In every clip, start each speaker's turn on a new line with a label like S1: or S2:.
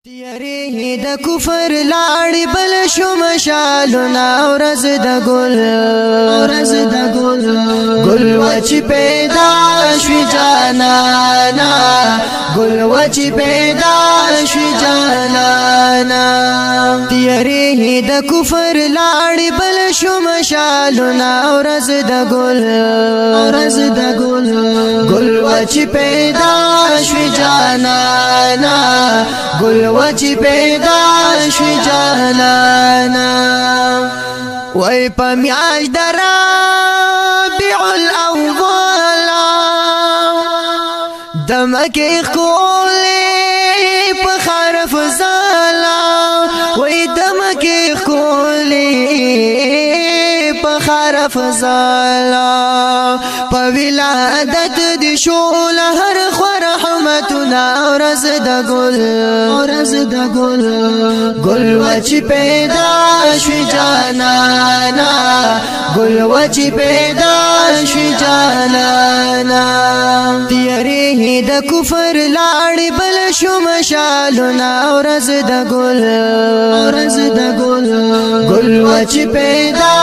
S1: تیری د کفر لاړې بل شو مشالونه ورځ د ګل ګل وچ پیدا شوی جانانا ګل وچ پیدا شوی جانانا تیری د کفر لاړې بل شو مشالونه ورځ د ګل ګل وچ پیدا شوی جانانا ګل وچ پیدا شوی جانانا وای پمیاش درا بیع الاول دمکه کولی په خرف زالا وای دمکه کولی په خرف زالا په ولادت دی شول هر رحمتنا ورځ د ګل ګل وچ پیدا شوی جانانا ګل وچ پیدا شوی جانانا تیری د کفر لاړې بل شو مشالونه ورځ د ګل ګل وچ پیدا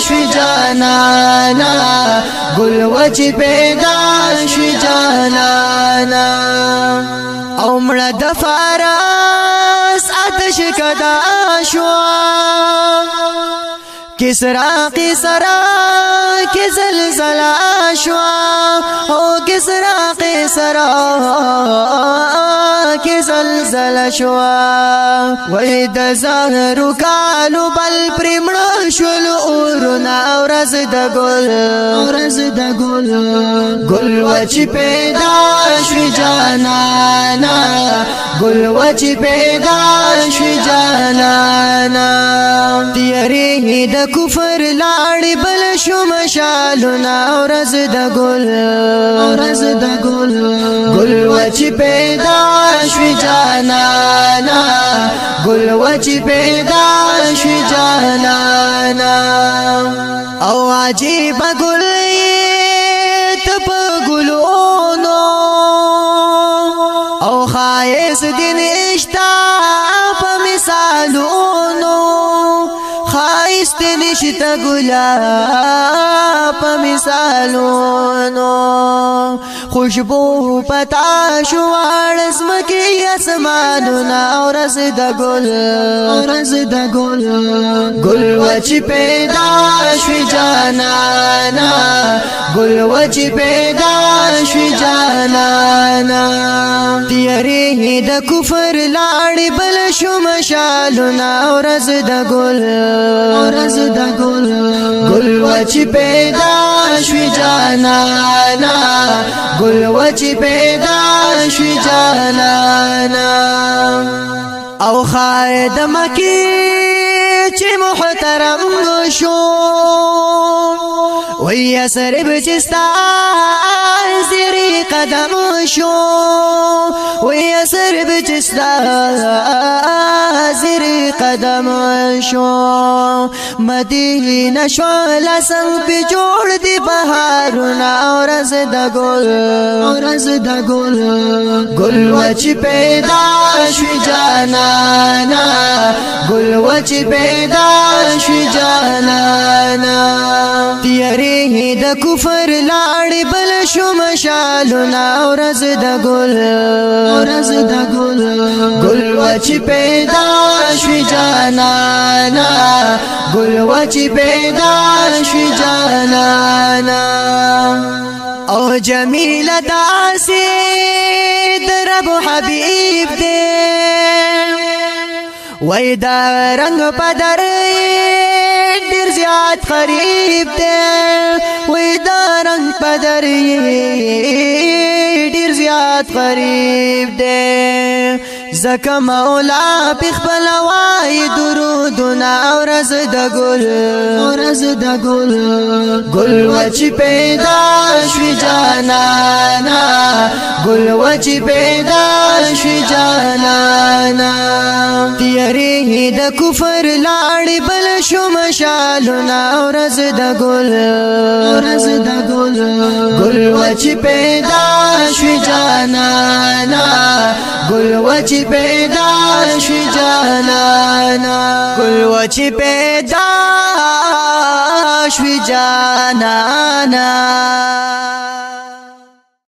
S1: شوی جانانا ګل وچ پیدا شوی جانانا او مړه د فارس آتش کدا شو کسرا کی زلزلہ شو او کسرا کی زلزلہ شو وای د زهرو کالو بل پرمړ شول اورنا ورځ د ګل ګل وچ پیدا شوی جانانا ګل وچ پیدا شوی جانانا تیری د کفر لاړې بل شو مشالونه ورځ د ګل ګل وچ پیدا شوی جانانا ګل وچ پیدا شوی جانانا او عجیب ګل تپ ګلونو او خایس دین اشتا په مثالونو خایس دین اشتا ګلا په مثالونو خوشبو پتا شو ارزمکی اسمانونه ورځ د ګل ګل وچ پیدا شوی جانانا ګل وچ پیدا شوی جانانا تیری د کفر لاړې بل شو مشالونه ورځ د ګل ګل وچ پیدا شوی جانانا ګل وچ پیدا شوی جانانا او خاید مکی چې محترم شو وی سرب چستا زیری قدم شو وی سرب چستا زیری قدم شو مدینه شو لسنگ پی جوړ دی بهارونه ورځ د ګل ګل وچ پیدا شوی جانانا ګل وچ پیدا شوی جانانا تیری د کفر لاړې بل شو مشالونه ورځ د ګل ګل وچ پیدا شوی جانانا ګل وچ پیدا شوی جانانا او جمیل داسی درب حبیب دے وی دا رنگ پدر ډیر زیات قریب دے وی دا رنگ پدر ډیر زیات قریب دے زکه مولا بخبل وای درودنا ورځ د ګل ګل وچ پیدا شوی جانانا ګل وچ پیدا شوی جانانا تیری د کفر لاړې بل شو مشالونه ورځ د ګل ګل وچ پیدا شوی جانانا ګل وچ پیدا جانا گل وچی پیدا شوی جانانا